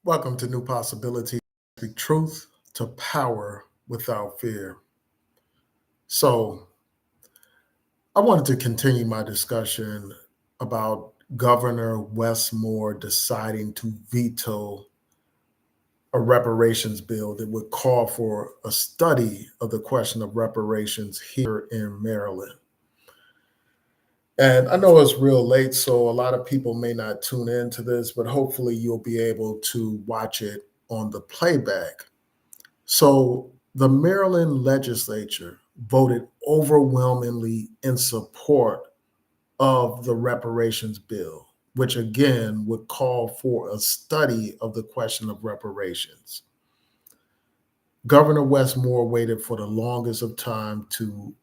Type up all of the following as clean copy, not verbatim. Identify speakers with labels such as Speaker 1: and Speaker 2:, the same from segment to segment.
Speaker 1: Welcome to New Possibilities, Speak Truth to Power Without Fear. So, I wanted to continue my discussion about Governor Westmore deciding to veto a reparations bill that would call for a study of the question of reparations here in Maryland. And I know it's real late, so a lot of people may not tune into this, but hopefully you'll be able to watch it on the playback. So the Maryland legislature voted overwhelmingly in support of the reparations bill, which again would call for a study of the question of reparations. Governor Westmore waited for the longest of time to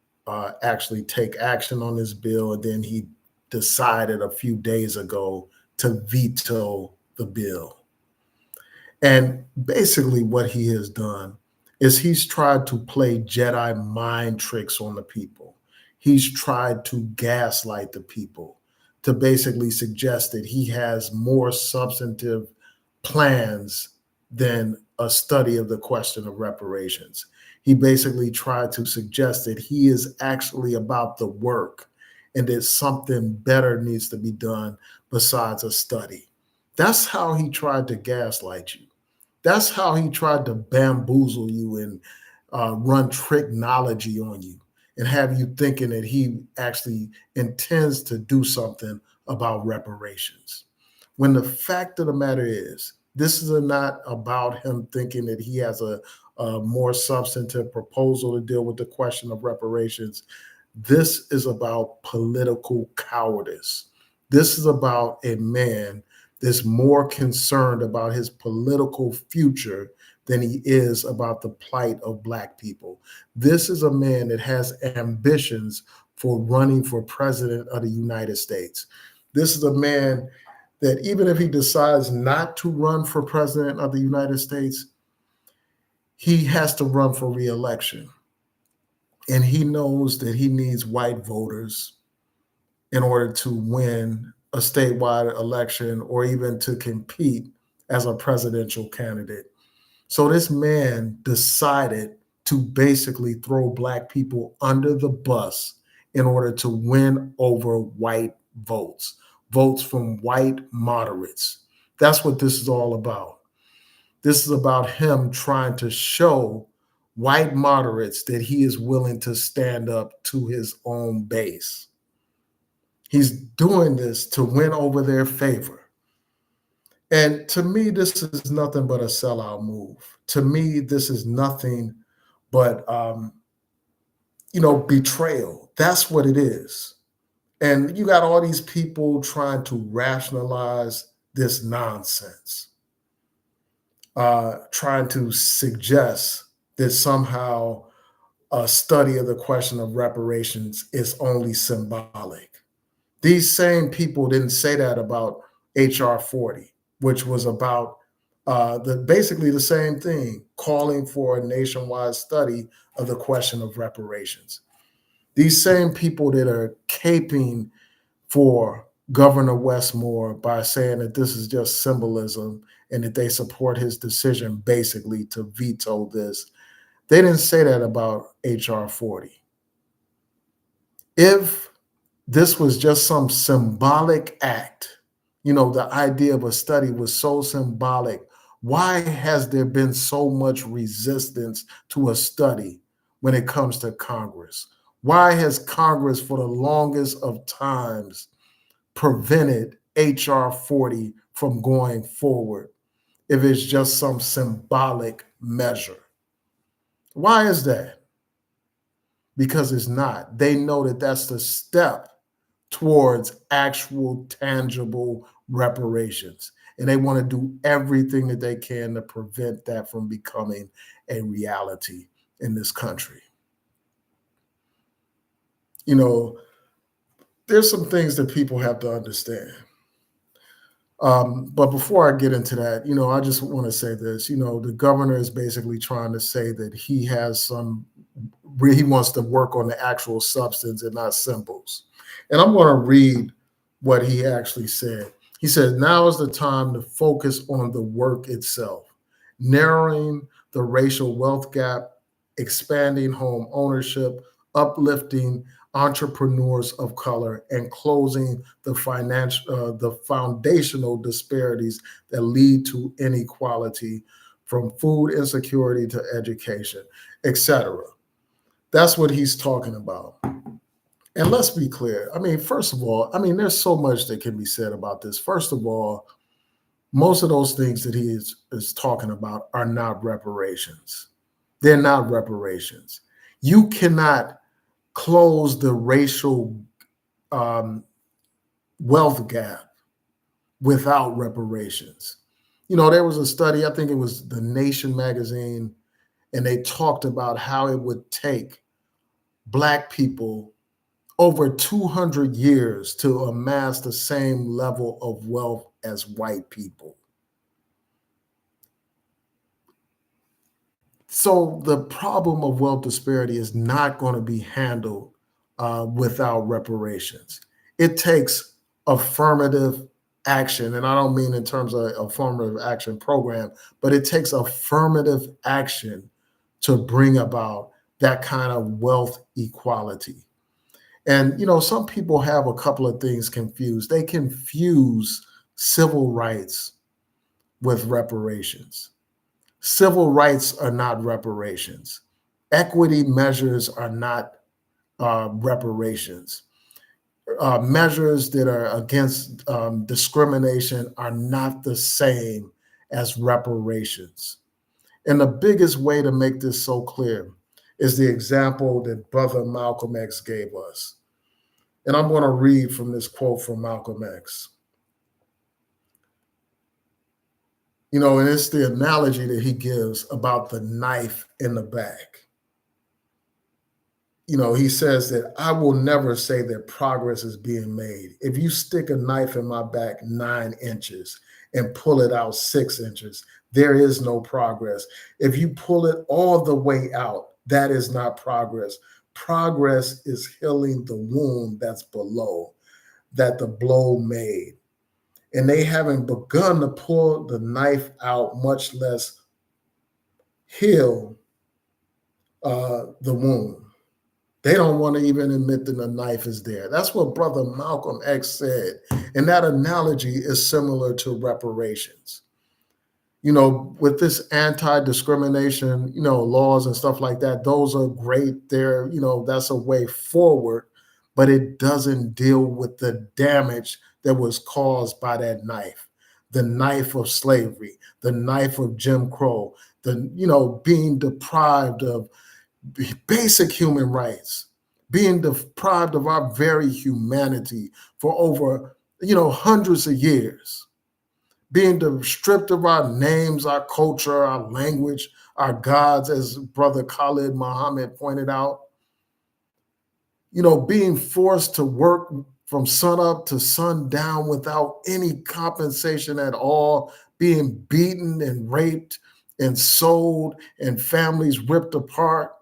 Speaker 1: actually take action on this bill, and then he decided a few days ago to veto the bill. And basically, what he has done is he's tried to play Jedi mind tricks on the people. He's tried to gaslight the people to basically suggest that he has more substantive plans than a study of the question of reparations. He basically tried to suggest that he is actually about the work and that something better needs to be done besides a study. That's how he tried to gaslight you. That's how he tried to bamboozle you and run tricknology on you and have you thinking that he actually intends to do something about reparations. When the fact of the matter is, this is not about him thinking that he has a more substantive proposal to deal with the question of reparations. This is about political cowardice. This is about a man that's more concerned about his political future than he is about the plight of Black people. This is a man that has ambitions for running for president of the United States. This is a man that even if he decides not to run for president of the United States, he has to run for reelection. And he knows that he needs white voters in order to win a statewide election or even to compete as a presidential candidate. So this man decided to basically throw Black people under the bus in order to win over white votes, votes from white moderates. That's what this is all about. This is about him trying to show white moderates that he is willing to stand up to his own base. He's doing this to win over their favor. And to me, this is nothing but a sellout move. To me, this is nothing but, betrayal. That's what it is. And you got all these people trying to rationalize this nonsense, trying to suggest that somehow a study of the question of reparations is only symbolic. These same people didn't say that about HR 40, which was about basically the same thing, calling for a nationwide study of the question of reparations. These same people that are caping for Governor Westmore by saying that this is just symbolism and that they support his decision basically to veto this, they didn't say that about HR 40. If this was just some symbolic act, the idea of a study was so symbolic, why has there been so much resistance to a study when it comes to Congress? Why has Congress for the longest of times prevented HR 40 from going forward if it's just some symbolic measure? Why is that? Because it's not. They know that that's the step towards actual tangible reparations. And they want to do everything that they can to prevent that from becoming a reality in this country. There's some things that people have to understand. But before I get into that, I just want to say this. The governor is basically trying to say that he wants to work on the actual substance and not symbols. And I'm going to read what he actually said. He says, now is the time to focus on the work itself, narrowing the racial wealth gap, expanding home ownership, uplifting entrepreneurs of color, and closing the foundational disparities that lead to inequality, from food insecurity to education, etc. That's what he's talking about. And let's be clear. I mean, first of all, I mean, there's so much that can be said about this. First of all, most of those things that he is talking about are not reparations. They're not reparations. You cannot close the racial um, wealth gap without reparations. You know, there was a study, I think it was the Nation magazine, and they talked about how it would take Black people over 200 years to amass the same level of wealth as white people. So the problem of wealth disparity is not going to be handled without reparations. It takes affirmative action, and I don't mean in terms of affirmative action program, but it takes affirmative action to bring about that kind of wealth equality. And you know, some people have a couple of things confused. They confuse civil rights with reparations. Civil rights are not reparations. Equity measures are not reparations. Measures that are against discrimination are not the same as reparations. And the biggest way to make this so clear is the example that Brother Malcolm X gave us. And I'm going to read from this quote from Malcolm X. You know, and it's the analogy that he gives about the knife in the back. You know, he says that I will never say that progress is being made. If you stick a knife in my back 9 inches and pull it out 6 inches, there is no progress. If you pull it all the way out, that is not progress. Progress is healing the wound that's below, that the blow made. And they haven't begun to pull the knife out, much less heal the wound. They don't want to even admit that the knife is there. That's what Brother Malcolm X said. And that analogy is similar to reparations. You know, with this anti-discrimination, you know, laws and stuff like that, those are great. They're, you know, that's a way forward, but it doesn't deal with the damage that was caused by that knife, the knife of slavery, the knife of Jim Crow, the, you know, being deprived of basic human rights, being deprived of our very humanity for over, you know, hundreds of years, being stripped of our names, our culture, our language, our gods, as Brother Khalid Muhammad pointed out, you know, being forced to work from sunup to sundown without any compensation at all, being beaten and raped and sold and families ripped apart.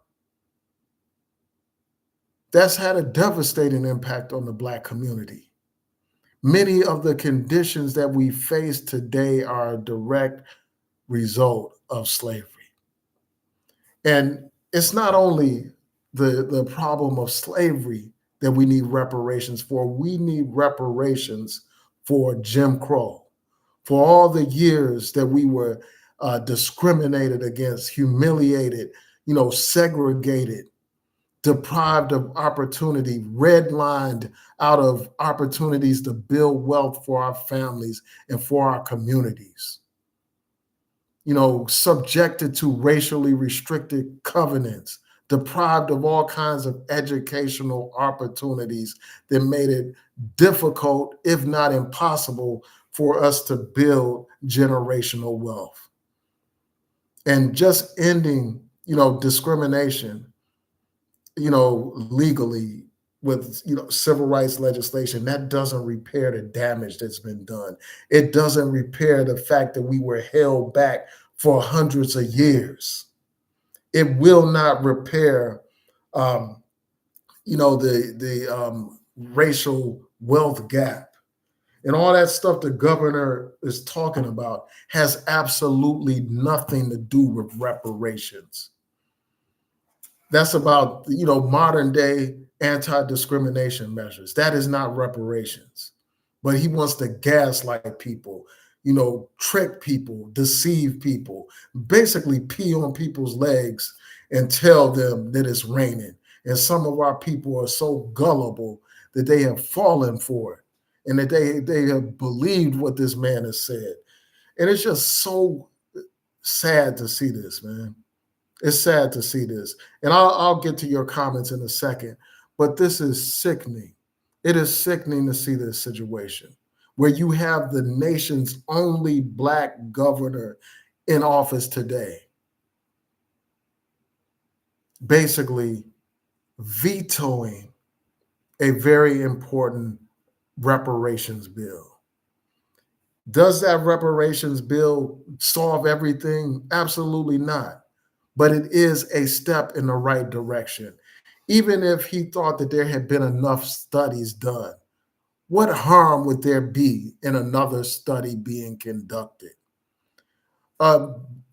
Speaker 1: That's had a devastating impact on the Black community. Many of the conditions that we face today are a direct result of slavery. And it's not only the problem of slavery that we need reparations for, we need reparations for Jim Crow, for all the years that we were discriminated against, humiliated, you know, segregated, deprived of opportunity, redlined out of opportunities to build wealth for our families and for our communities. You know, subjected to racially restricted covenants, deprived of all kinds of educational opportunities that made it difficult, if not impossible, for us to build generational wealth. And just ending, you know, discrimination, you know, legally with, you know, civil rights legislation, that doesn't repair the damage that's been done. It doesn't repair the fact that we were held back for hundreds of years. It will not repair, you know, the racial wealth gap. And all that stuff the governor is talking about has absolutely nothing to do with reparations. That's about, modern day anti-discrimination measures. That is not reparations. But he wants to gaslight people, trick people, deceive people, basically pee on people's legs and tell them that it's raining. And some of our people are so gullible that they have fallen for it and that they have believed what this man has said. And it's just so sad to see this, man. It's sad to see this. And I'll get to your comments in a second, but this is sickening. It is sickening to see this situation where you have the nation's only Black governor in office today basically vetoing a very important reparations bill. Does that reparations bill solve everything? Absolutely not. But it is a step in the right direction. Even if he thought that there had been enough studies done, what harm would there be in another study being conducted? A,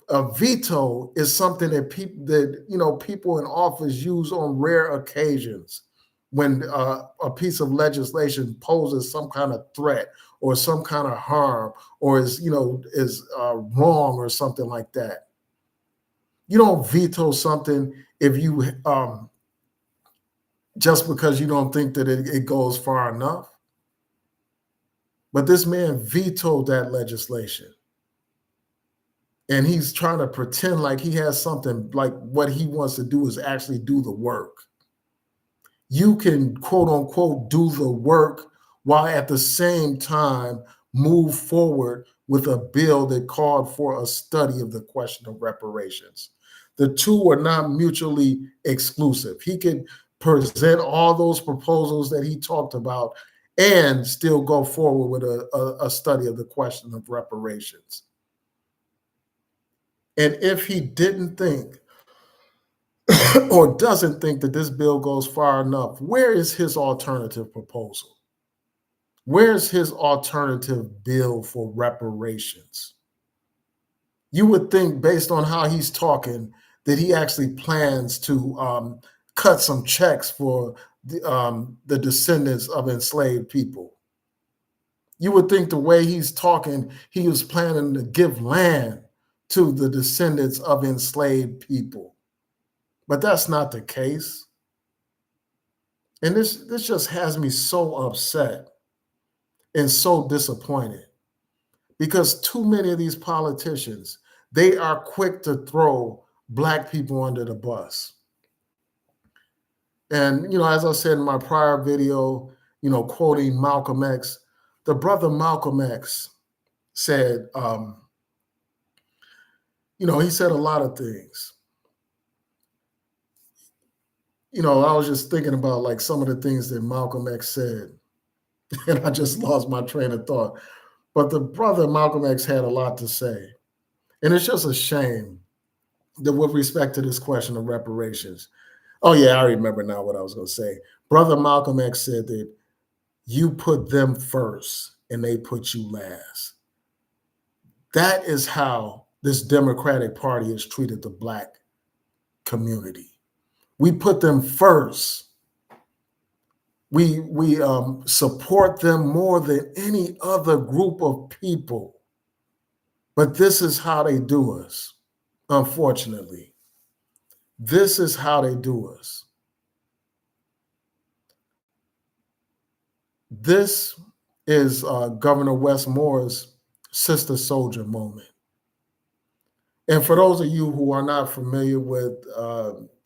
Speaker 1: a veto is something that people in office use on rare occasions when a piece of legislation poses some kind of threat or some kind of harm or is wrong or something like that. You don't veto something if you just because you don't think that it goes far enough. But this man vetoed that legislation. And he's trying to pretend like he has something, like what he wants to do is actually do the work. You can, quote unquote, do the work while at the same time move forward with a bill that called for a study of the question of reparations. The two are not mutually exclusive. He could present all those proposals that he talked about and still go forward with a study of the question of reparations. And if he didn't think or doesn't think that this bill goes far enough, where is his alternative proposal? Where's his alternative bill for reparations? You would think, based on how he's talking, that he actually plans to cut some checks for the descendants of enslaved people. You would think the way he's talking, he was planning to give land to the descendants of enslaved people. But that's not the case. And this just has me so upset and so disappointed because too many of these politicians, they are quick to throw Black people under the bus. And, as I said in my prior video, quoting Malcolm X, the brother Malcolm X said, he said a lot of things. I was just thinking about like some of the things that Malcolm X said, and I just lost my train of thought. But the brother Malcolm X had a lot to say. And it's just a shame that with respect to this question of reparations, oh yeah, I remember now what I was going to say. Brother Malcolm X said that you put them first and they put you last. That is how this Democratic Party has treated the Black community. We put them first. We support them more than any other group of people. But this is how they do us, unfortunately. This is how they do us. This is Governor Wes Moore's Sister Soldier moment. And for those of you who are not familiar with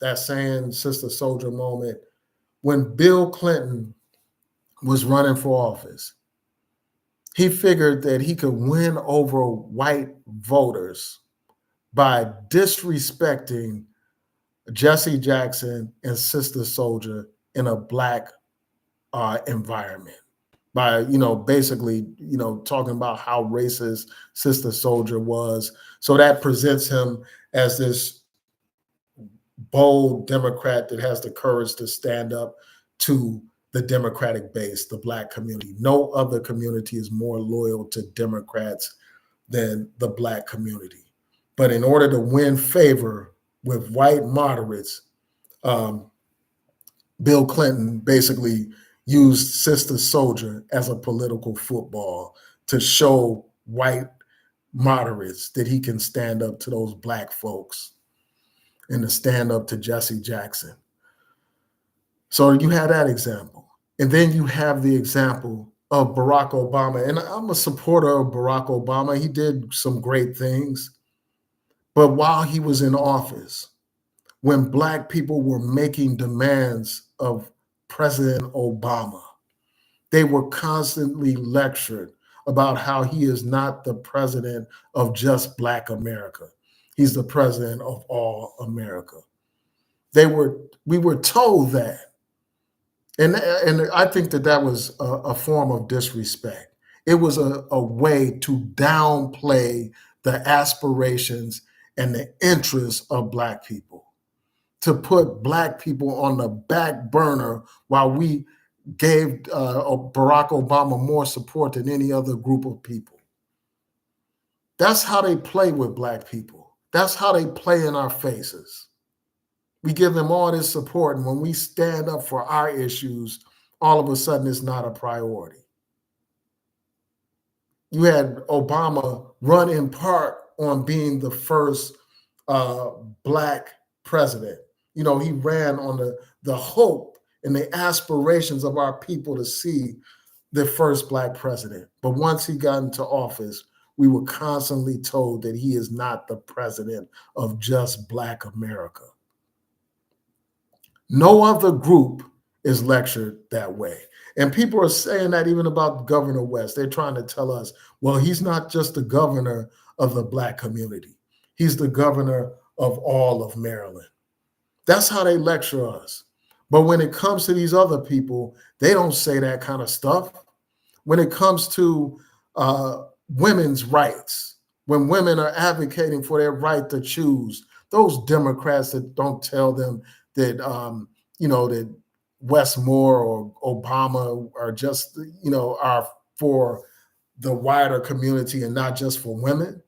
Speaker 1: that saying, Sister Soldier moment, when Bill Clinton was running for office, he figured that he could win over white voters by disrespecting Jesse Jackson and Sister Soldier in a Black environment. By, basically, talking about how racist Sister Soldier was. So that presents him as this bold Democrat that has the courage to stand up to the Democratic base, the Black community. No other community is more loyal to Democrats than the Black community. But in order to win favor with white moderates, um, Bill Clinton basically used Sister Soldier as a political football to show white moderates that he can stand up to those Black folks and to stand up to Jesse Jackson. So you have that example. And then you have the example of Barack Obama. And I'm a supporter of Barack Obama. He did some great things. But while he was in office, when Black people were making demands of President Obama, they were constantly lectured about how he is not the president of just Black America. He's the president of all America. We were told that. And I think that was a form of disrespect. It was a way to downplay the aspirations and the interests of Black people, to put Black people on the back burner while we gave Barack Obama more support than any other group of people. That's how they play with Black people. That's how they play in our faces. We give them all this support, and when we stand up for our issues, all of a sudden it's not a priority. You had Obama run in part on being the first Black president. You know, he ran on the hope and the aspirations of our people to see the first Black president. But once he got into office, we were constantly told that he is not the president of just Black America. No other group is lectured that way. And people are saying that even about Governor West. They're trying to tell us, well, he's not just the governor of the Black community. He's the governor of all of Maryland. That's how they lecture us. But when it comes to these other people, they don't say that kind of stuff. When it comes to women's rights, when women are advocating for their right to choose, those Democrats that don't tell them that that Westmore or Obama are just are for the wider community and not just for women.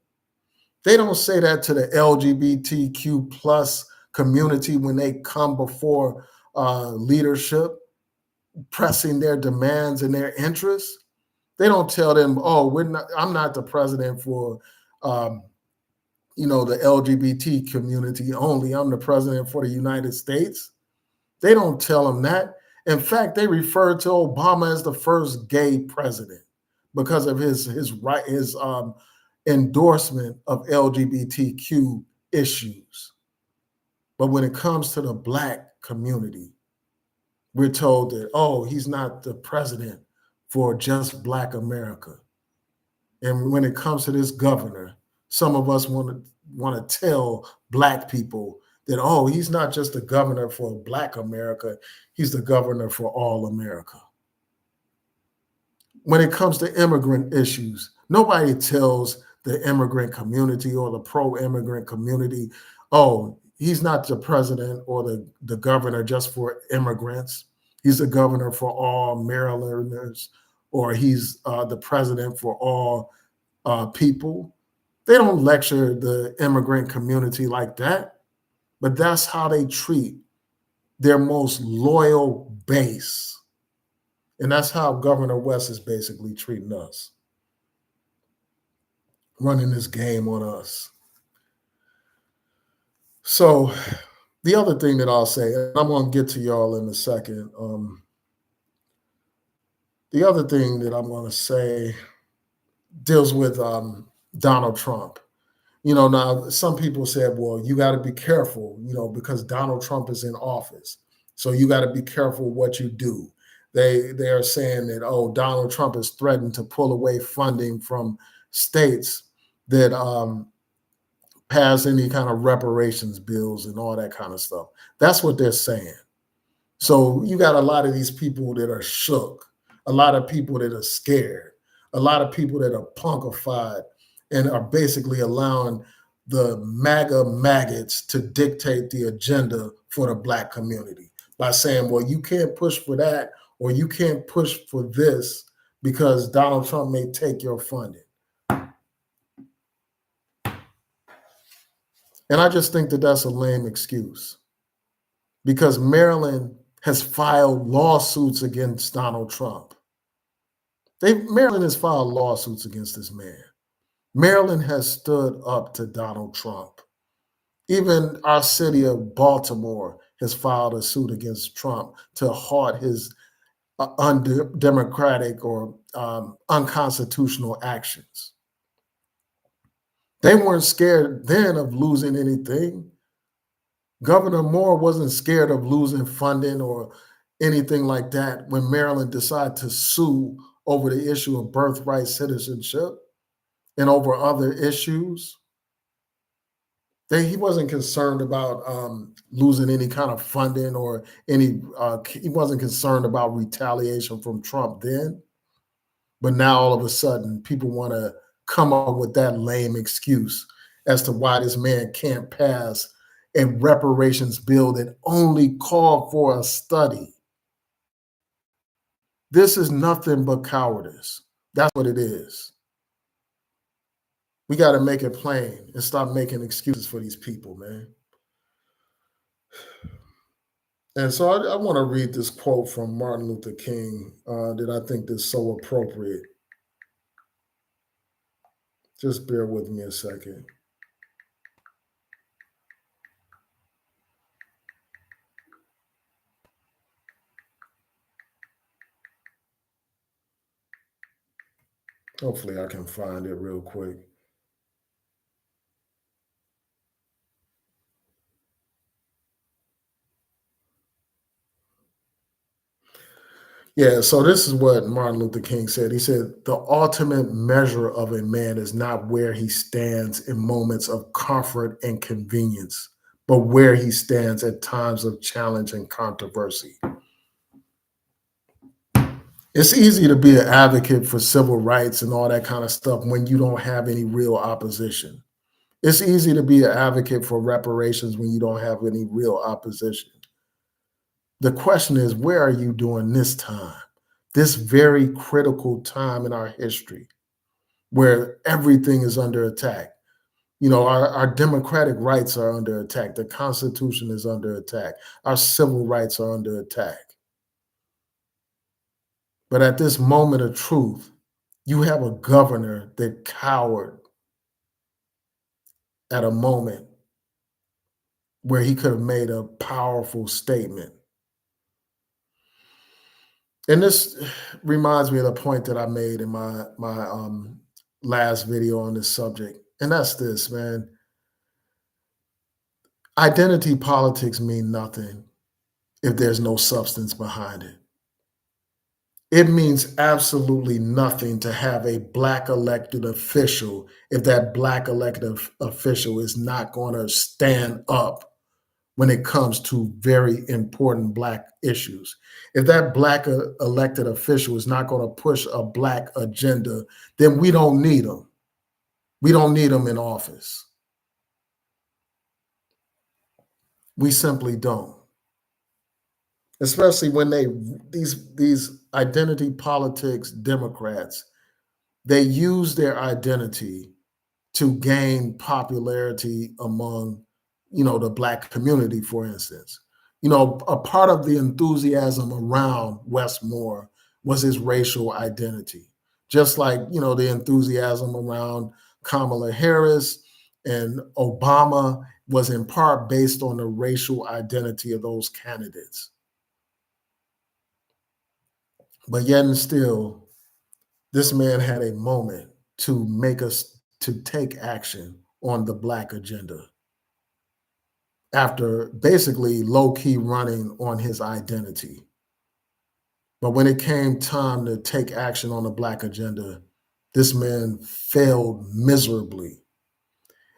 Speaker 1: They don't say that to the LGBTQ plus community when they come before leadership, pressing their demands and their interests. They don't tell them, "Oh, I'm not the president for the LGBT community only. I'm the president for the United States." They don't tell them that. In fact, they refer to Obama as the first gay president because of his endorsement of LGBTQ issues. But when it comes to the Black community, we're told that, oh, he's not the president for just Black America. And when it comes to this governor, some of us want to tell Black people that, oh, he's not just the governor for Black America, he's the governor for all America. When it comes to immigrant issues, nobody tells the immigrant community or the pro-immigrant community, oh, he's not the president or the governor just for immigrants. He's the governor for all Marylanders, or he's the president for all people. They don't lecture the immigrant community like that. But that's how they treat their most loyal base. And that's how Governor West is basically treating us, running this game on us. So the other thing that I'll say, and I'm going to get to y'all in a second. The other thing that I'm going to say deals with Donald Trump. Now some people said, well, you got to be careful, because Donald Trump is in office. So you got to be careful what you do. They are saying that, oh, Donald Trump has threatened to pull away funding from states that pass any kind of reparations bills and all that kind of stuff. That's what they're saying. So you got a lot of these people that are shook, a lot of people that are scared, a lot of people that are punkified, and are basically allowing the MAGA maggots to dictate the agenda for the Black community by saying, well, you can't push for that or you can't push for this because Donald Trump may take your funding. And I just think that that's a lame excuse because Maryland has filed lawsuits against Donald Trump. Maryland has filed lawsuits against this man. Maryland has stood up to Donald Trump. Even our city of Baltimore has filed a suit against Trump to halt his undemocratic or unconstitutional actions. They weren't scared then of losing anything. Governor Moore wasn't scared of losing funding or anything like that when Maryland decided to sue over the issue of birthright citizenship and over other issues. He wasn't concerned about losing any kind of funding or any. He wasn't concerned about retaliation from Trump then. But now all of a sudden, people want to come up with that lame excuse as to why this man can't pass a reparations bill that only called for a study. This is nothing but cowardice. That's what it is. We got to make it plain and stop making excuses for these people, man. And so I want to read this quote from Martin Luther King that I think is so appropriate. Just bear with me a second. Hopefully I can find it real quick. Yeah, so this is what Martin Luther King said. He said, the ultimate measure of a man is not where he stands in moments of comfort and convenience, but where he stands at times of challenge and controversy. It's easy to be an advocate for civil rights and all that kind of stuff when you don't have any real opposition. It's easy to be an advocate for reparations when you don't have any real opposition. The question is, where are you during this time, this very critical time in our history where everything is under attack? You know, our democratic rights are under attack. The Constitution is under attack. Our civil rights are under attack. But at this moment of truth, you have a governor that cowered at a moment where he could have made a powerful statement. And this reminds me of the point that I made in my last video on this subject. And that's this, man. Identity politics mean nothing if there's no substance behind it. It means absolutely nothing to have a Black elected official if that Black elected official is not going to stand up when it comes to very important Black issues. If that Black elected official is not going to push a Black agenda, then we don't need them. We don't need them in office. We simply don't. Especially when these identity politics Democrats, they use their identity to gain popularity among, the Black community, for instance. A part of the enthusiasm around Wes Moore was his racial identity, just like, the enthusiasm around Kamala Harris and Obama was in part based on the racial identity of those candidates. But yet and still, this man had a moment to make us to take action on the Black agenda after basically low-key running on his identity. But when it came time to take action on the Black agenda, this man failed miserably.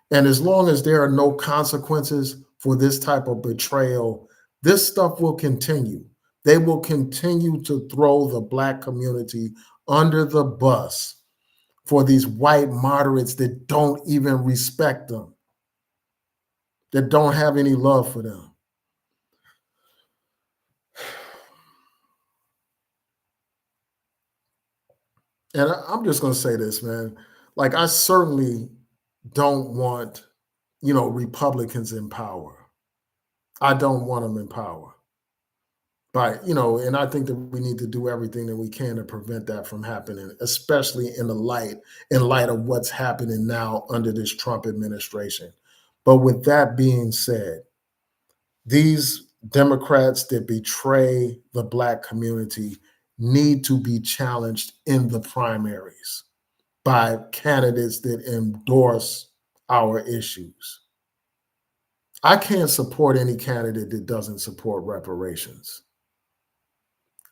Speaker 1: And as long as there are no consequences for this type of betrayal, this stuff will continue. They will continue to throw the Black community under the bus for these white moderates that don't even respect them, that don't have any love for them. And I'm just going to say this, man. Like, I certainly don't want, Republicans in power. I don't want them in power. But, and I think that we need to do everything that we can to prevent that from happening, especially in light of what's happening now under this Trump administration. But with that being said, these Democrats that betray the Black community need to be challenged in the primaries by candidates that endorse our issues. I can't support any candidate that doesn't support reparations.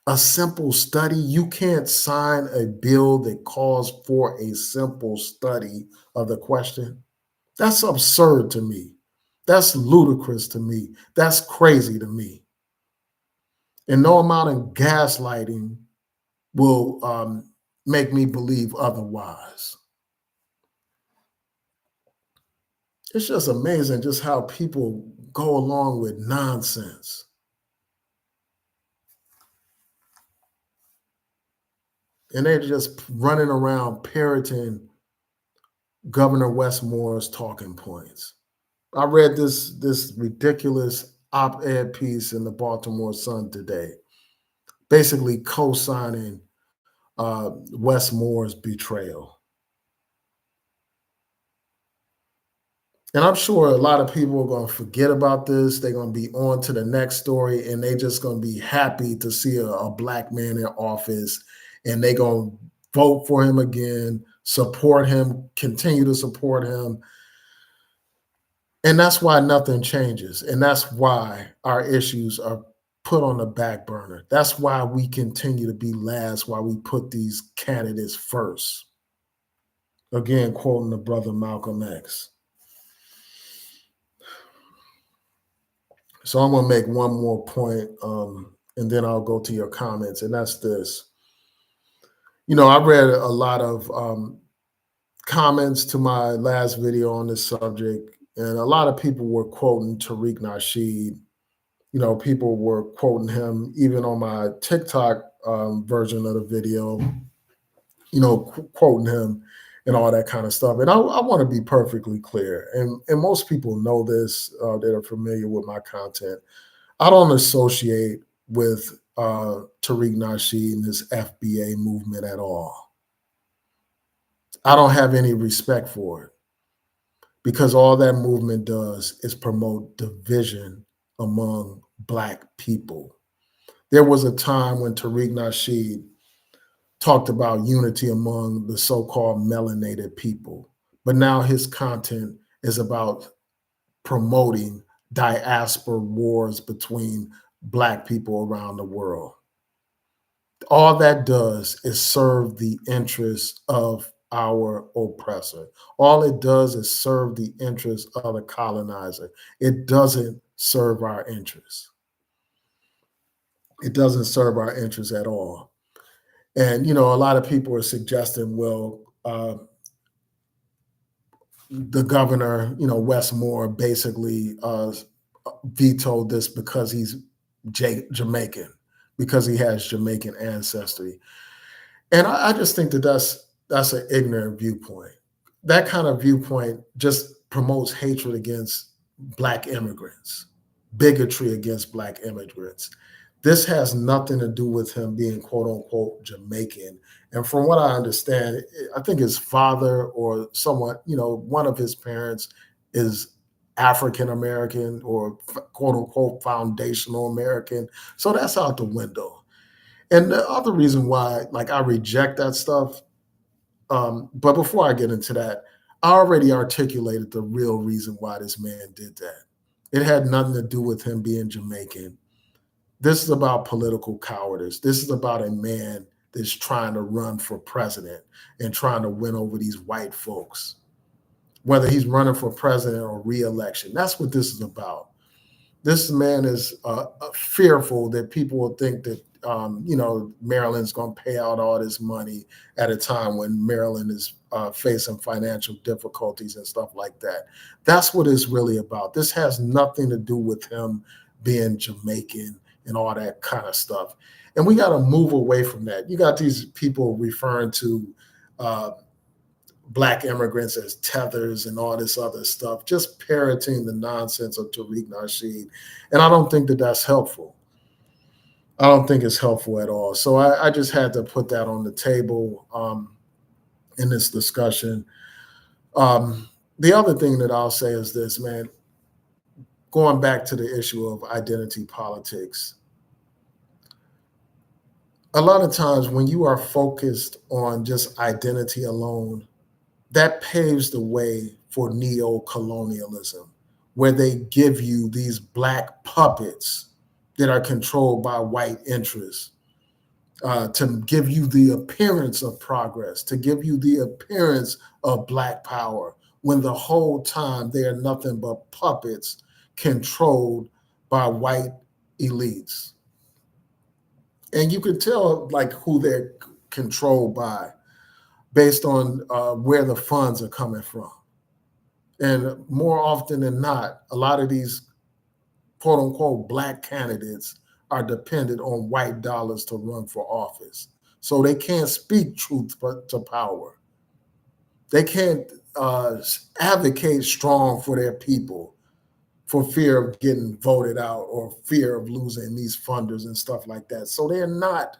Speaker 1: A simple study, you can't sign a bill that calls for a simple study of the question. That's absurd to me. That's ludicrous to me. That's crazy to me. And no amount of gaslighting will make me believe otherwise. It's just amazing just how people go along with nonsense. And they're just running around parroting Governor Westmore's talking points. I read this ridiculous op-ed piece in the Baltimore Sun today, basically co-signing Westmore's betrayal. And I'm sure a lot of people are going to forget about this. They're going to be on to the next story, and they're just going to be happy to see a Black man in office, and they're going to vote for him again, support him, continue to support him. And that's why nothing changes. And that's why our issues are put on the back burner. That's why we continue to be last, why we put these candidates first. Again, quoting the brother Malcolm X. So I'm going to make one more point, and then I'll go to your comments, and that's this. I read a lot of comments to my last video on this subject, and a lot of people were quoting Tariq Nasheed. People were quoting him even on my TikTok version of the video, quoting him and all that kind of stuff. And I want to be perfectly clear. And most people know this that are familiar with my content. I don't associate with Tariq Nasheed and this FBA movement at all. I don't have any respect for it because all that movement does is promote division among Black people. There was a time when Tariq Nasheed talked about unity among the so-called melanated people, but now his content is about promoting diaspora wars between Black people around the world. All that does is serve the interests of our oppressor. All it does is serve the interests of the colonizer. It doesn't serve our interests. It doesn't serve our interests at all. And, a lot of people are suggesting, well, the governor, Westmore, basically vetoed this because he's Jamaican, because he has Jamaican ancestry. And I just think that that's an ignorant viewpoint. That kind of viewpoint just promotes hatred against Black immigrants, bigotry against Black immigrants. This has nothing to do with him being quote unquote Jamaican. And from what I understand, I think his father or someone, one of his parents is African American or quote unquote foundational American. So that's out the window. And the other reason why, like, I reject that stuff, but before I get into that, I already articulated the real reason why this man did that. It had nothing to do with him being Jamaican. This is about political cowardice. This is about a man that's trying to run for president and trying to win over these white folks, whether he's running for president or reelection. That's what this is about. This man is fearful that people will think that Maryland's going to pay out all this money at a time when Maryland is facing financial difficulties and stuff like that. That's what it's really about. This has nothing to do with him being Jamaican and all that kind of stuff. And we got to move away from that. You got these people referring to uh, black immigrants as tethers and all this other stuff, just parroting the nonsense of Tariq Nasheed. And I don't think that that's helpful. I don't think it's helpful at all. So I just had to put that on the table in this discussion. The other thing that I'll say is this, man, going back to the issue of identity politics, a lot of times when you are focused on just identity alone, that paves the way for neo-colonialism, where they give you these black puppets that are controlled by white interests to give you the appearance of progress, to give you the appearance of black power, when the whole time they are nothing but puppets controlled by white elites. And you can tell like who they're controlled by based on where the funds are coming from. And more often than not, a lot of these quote unquote black candidates are dependent on white dollars to run for office. So they can't speak truth to power. They can't advocate strong for their people for fear of getting voted out or fear of losing these funders and stuff like that. So they're not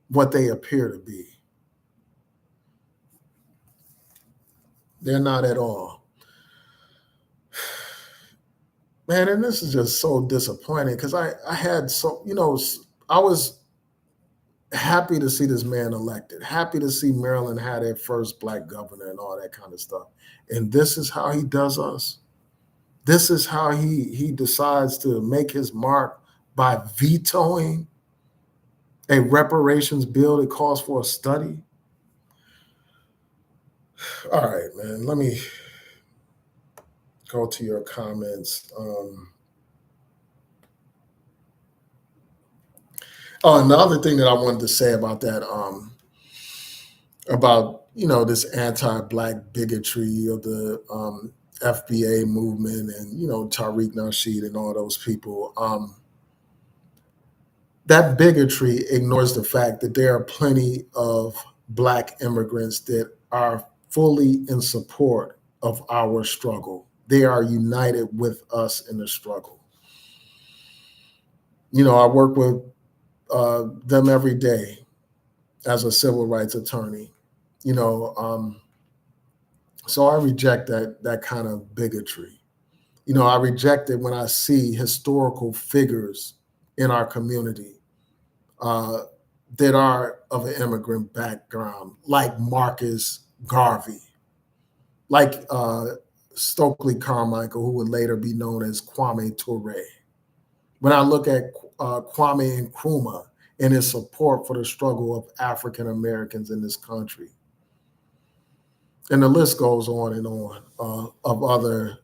Speaker 1: what they appear to be. They're not at all. Man, and this is just so disappointing because I had so, I was happy to see this man elected, happy to see Maryland had their first black governor and all that kind of stuff. And this is how he does us. This is how he decides to make his mark by vetoing a reparations bill that calls for a study. All right, man, let me go to your comments. Oh, another thing that I wanted to say about that, about this anti-black bigotry of the FBA movement and Tariq Nasheed and all those people. That bigotry ignores the fact that there are plenty of black immigrants that are fully in support of our struggle. They are united with us in the struggle. I work with them every day as a civil rights attorney. You know, um, so I reject that kind of bigotry. I reject it when I see historical figures in our community uh, that are of an immigrant background, like Marcus Garvey, like Stokely Carmichael, who would later be known as Kwame Ture. When I look at Kwame Nkrumah and his support for the struggle of African Americans in this country, and the list goes on and on of other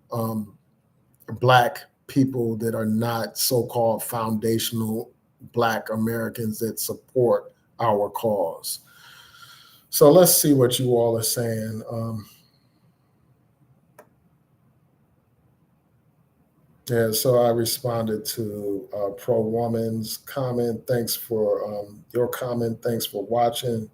Speaker 1: black people that are not so-called foundational black Americans that support our cause. So let's see what you all are saying. Yeah, so I responded to Pro Woman's comment. Thanks for your comment. Thanks for watching.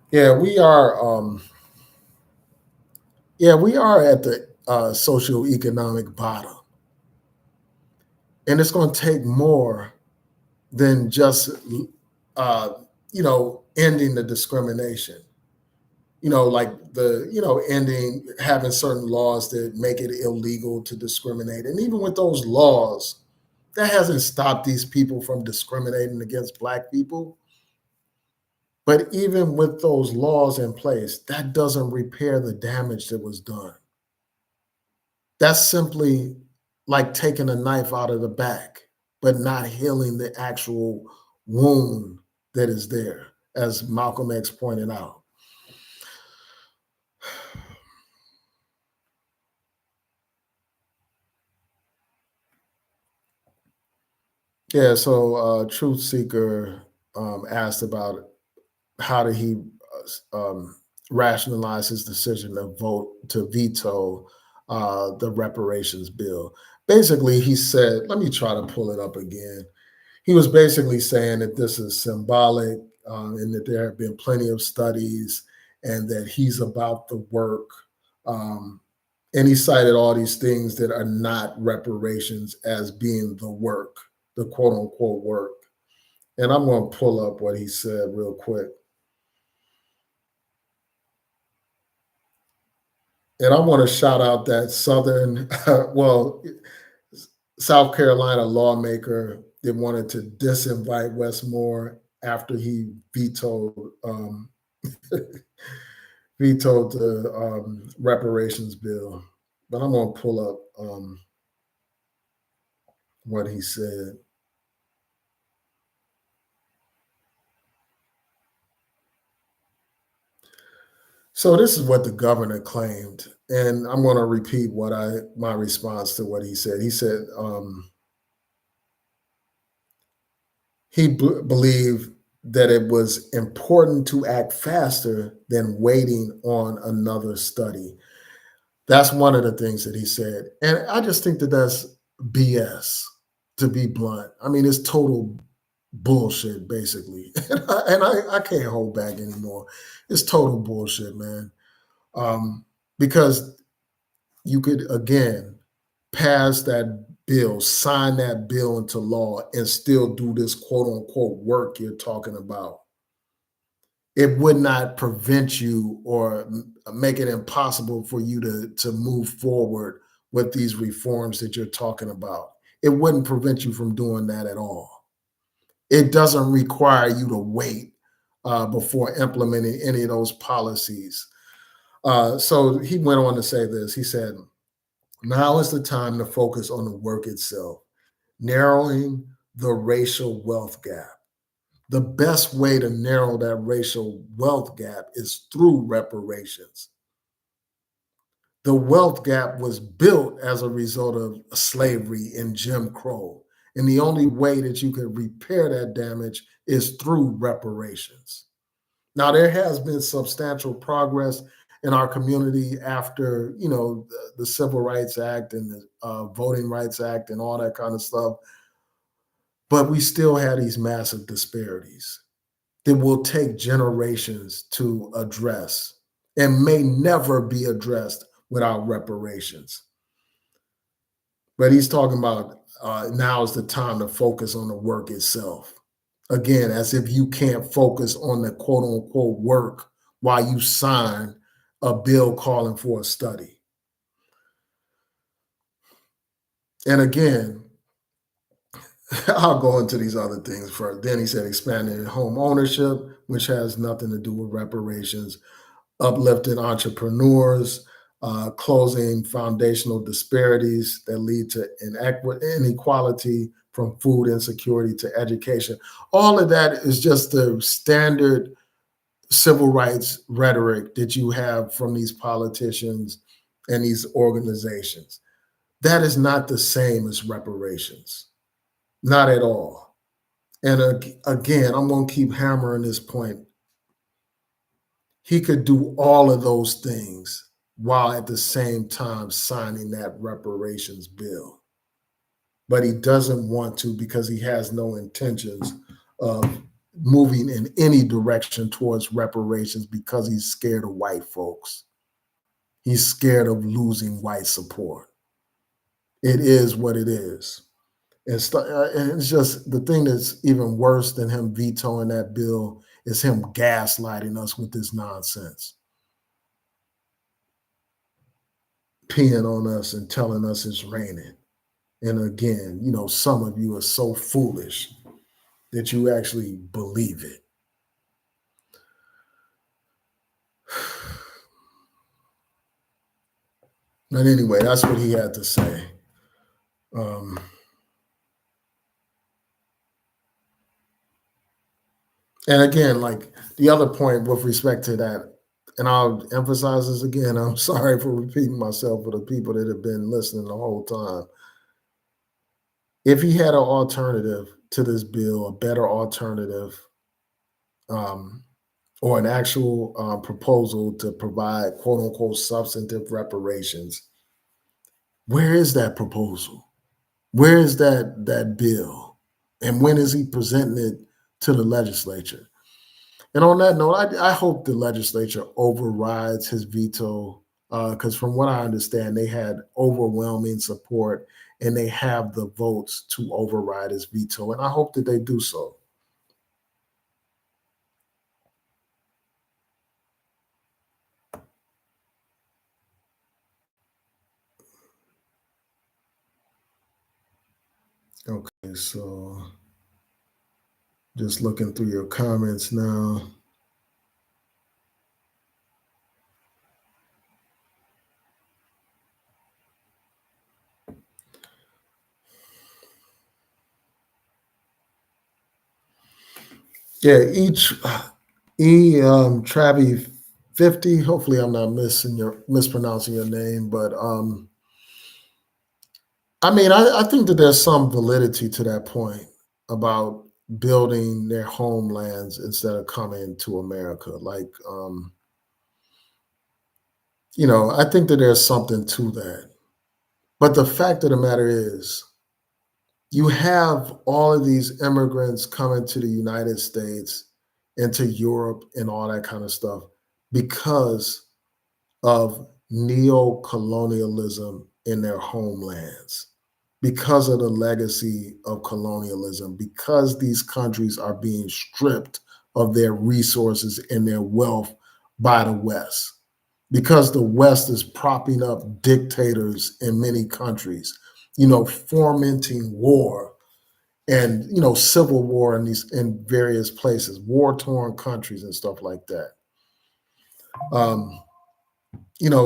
Speaker 1: Yeah, we are. Yeah, we are at the socioeconomic bottom, and it's going to take more than just uh, ending the discrimination. Like ending having certain laws that make it illegal to discriminate, and even with those laws, that hasn't stopped these people from discriminating against black people. But even with those laws in place, that doesn't repair the damage that was done. That's simply like taking a knife out of the back, but not healing the actual wound that is there, as Malcolm X pointed out. Yeah, so Truth Seeker asked about how did he rationalize his decision to vote to veto the reparations bill. Basically, he said, let me try to pull it up again. He was basically saying that this is symbolic and that there have been plenty of studies and that he's about the work. Um, and he cited all these things that are not reparations as being the work, the quote unquote work. And I'm going to pull up what he said real quick. And I want to shout out that Southern, well, South Carolina lawmaker that wanted to disinvite Westmore after he vetoed the reparations bill. But I'm going to pull up what he said. So this is what the governor claimed, and I'm going to repeat my response to what he said. He said he believed that it was important to act faster than waiting on another study. That's one of the things that he said, and I just think that that's BS. To be blunt, I mean it's total bullshit, basically, and I can't hold back anymore. It's total bullshit, man. Because you could again pass that bill, sign that bill into law, and still do this quote unquote work you're talking about. It would not prevent you or make it impossible for you to move forward with these reforms that you're talking about. It wouldn't prevent you from doing that at all. It doesn't require you to wait before implementing any of those policies. So he went on to say this. He said, now is the time to focus on the work itself, narrowing the racial wealth gap. The best way to narrow that racial wealth gap is through reparations. The wealth gap was built as a result of slavery and Jim Crow. And the only way that you can repair that damage is through reparations. Now, there has been substantial progress in our community after, the Civil Rights Act and the Voting Rights Act and all that kind of stuff. But we still have these massive disparities that will take generations to address and may never be addressed without reparations. But he's talking about now is the time to focus on the work itself. Again, as if you can't focus on the quote unquote work while you sign a bill calling for a study. And again, I'll go into these other things first. Then he said expanding home ownership, which has nothing to do with reparations, uplifting entrepreneurs, closing foundational disparities that lead to inequality from food insecurity to education. All of that is just the standard civil rights rhetoric that you have from these politicians and these organizations. That is not the same as reparations, not at all. And again, I'm going to keep hammering this point. He could do all of those things while at the same time signing that reparations bill. But he doesn't want to because he has no intentions of moving in any direction towards reparations because he's scared of white folks. He's scared of losing white support. It is what it is. And it's just the thing that's even worse than him vetoing that bill is him gaslighting us with this nonsense. Peeing on us and telling us it's raining. And again, some of you are so foolish that you actually believe it. But anyway, that's what he had to say. And again, like the other point with respect to that, and I'll emphasize this again, I'm sorry for repeating myself for the people that have been listening the whole time. If he had an alternative to this bill, a better alternative, or an actual proposal to provide quote unquote substantive reparations. Where is that proposal? Where is that bill? And when is he presenting it to the legislature? And on that note, I hope the legislature overrides his veto because, from what I understand, they had overwhelming support and they have the votes to override his veto. And I hope that they do so. Okay, so just looking through your comments now. Yeah, Travi 50. Hopefully, I'm not mispronouncing your name, but I mean, I think that there's some validity to that point about building their homelands instead of coming to America. Like, I think that there's something to that. But the fact of the matter is, you have all of these immigrants coming to the United States and to Europe and all that kind of stuff because of neo-colonialism in their homelands, because of the legacy of colonialism, because these countries are being stripped of their resources and their wealth by the West, because the West is propping up dictators in many countries, fomenting war and civil war in various places, war-torn countries and stuff like that. Um,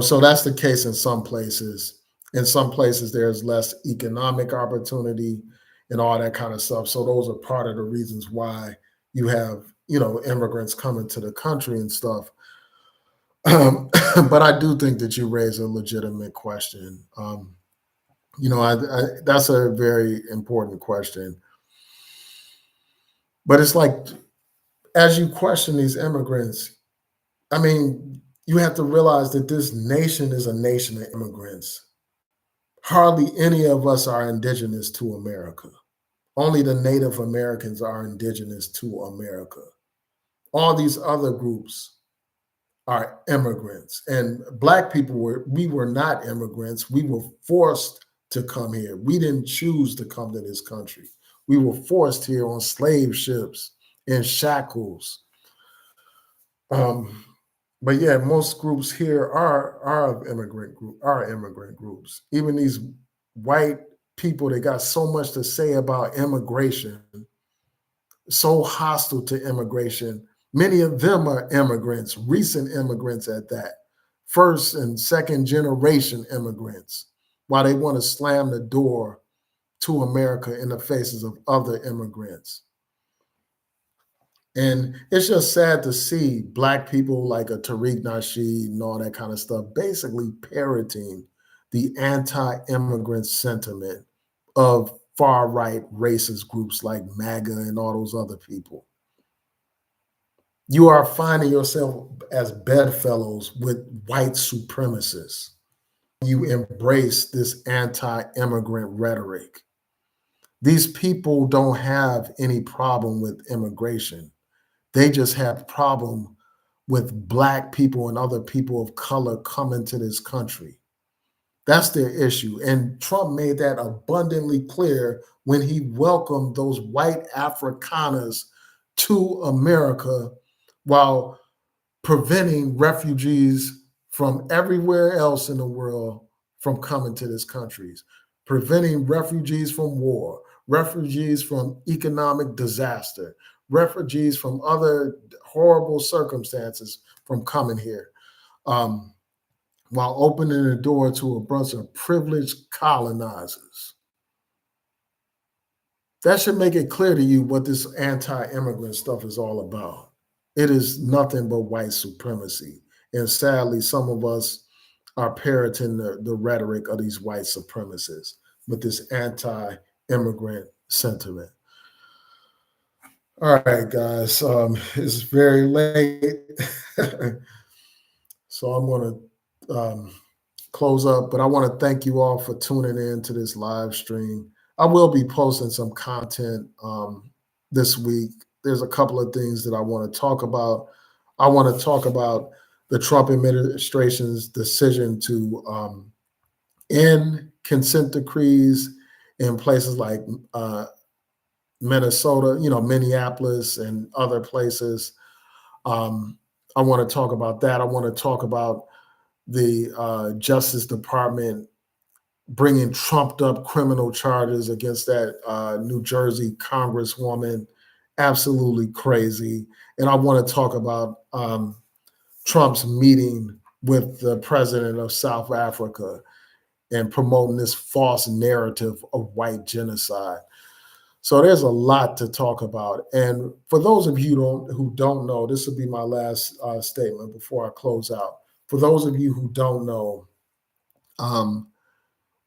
Speaker 1: so that's the case in some places. In some places, there's less economic opportunity and all that kind of stuff. So those are part of the reasons why you have, immigrants coming to the country and stuff. But I do think that you raise a legitimate question. That's a very important question. But it's like, as you question these immigrants, I mean, you have to realize that this nation is a nation of immigrants. Hardly any of us are indigenous to America. Only the Native Americans are indigenous to America. All these other groups are immigrants. And Black people we were not immigrants. We were forced to come here. We didn't choose to come to this country. We were forced here on slave ships in shackles. Um, but yeah, most groups here are immigrant groups. Even these white people that got so much to say about immigration, so hostile to immigration. Many of them are immigrants, recent immigrants at that, first and second generation immigrants, while they want to slam the door to America in the faces of other immigrants. And it's just sad to see Black people like a Tariq Nasheed and all that kind of stuff basically parroting the anti-immigrant sentiment of far-right racist groups like MAGA and all those other people. You are finding yourself as bedfellows with white supremacists. You embrace this anti-immigrant rhetoric. These people don't have any problem with immigration. They just have problem with Black people and other people of color coming to this country. That's their issue. And Trump made that abundantly clear when he welcomed those white Afrikaners to America while preventing refugees from everywhere else in the world from coming to this country, preventing refugees from war, refugees from economic disaster, refugees from other horrible circumstances from coming here, while opening the door to a bunch of privileged colonizers. That should make it clear to you what this anti-immigrant stuff is all about. It is nothing but white supremacy. And sadly, some of us are parroting the rhetoric of these white supremacists with this anti-immigrant sentiment. All right, guys. It's very late. So I'm going to close up, but I want to thank you all for tuning in to this live stream. I will be posting some content this week. There's a couple of things that I want to talk about. I want to talk about the Trump administration's decision to end consent decrees in places like Minnesota, Minneapolis and other places. Um, I want to talk about that. I want to talk about the Justice Department bringing trumped up criminal charges against that New Jersey Congresswoman. Absolutely crazy. And I want to talk about Trump's meeting with the president of South Africa and promoting this false narrative of white genocide. So there's a lot to talk about. And for those of you who don't know, this will be my last statement before I close out. For those of you who don't know, um,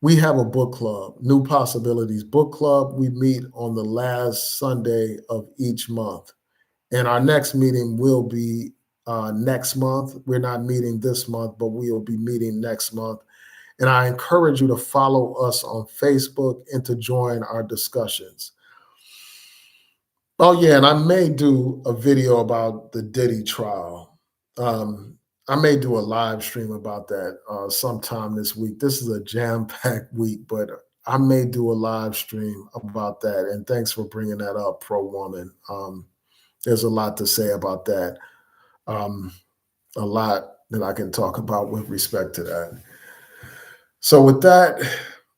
Speaker 1: we have a book club, New Possibilities Book Club. We meet on the last Sunday of each month. And our next meeting will be next month. We're not meeting this month, but we will be meeting next month. And I encourage you to follow us on Facebook and to join our discussions. Oh yeah, and I may do a video about the Diddy trial. I may do a live stream about that sometime this week. This is a jam-packed week, but I may do a live stream about that. And thanks for bringing that up, Pro Woman. There's a lot to say about that. Um, a lot that I can talk about with respect to that. So with that,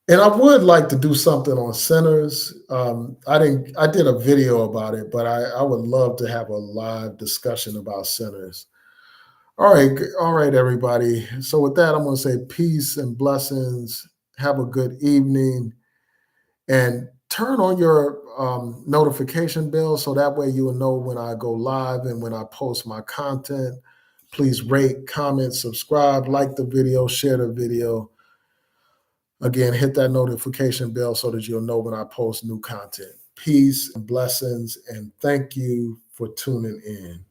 Speaker 1: and I would like to do something on centers. I did a video about it, but I would love to have a live discussion about centers. All right, everybody. So with that, I'm going to say peace and blessings. Have a good evening, and turn on your notification bell so that way you will know when I go live and when I post my content. Please rate, comment, subscribe, like the video, share the video. Again, hit that notification bell so that you'll know when I post new content. Peace and blessings, and thank you for tuning in.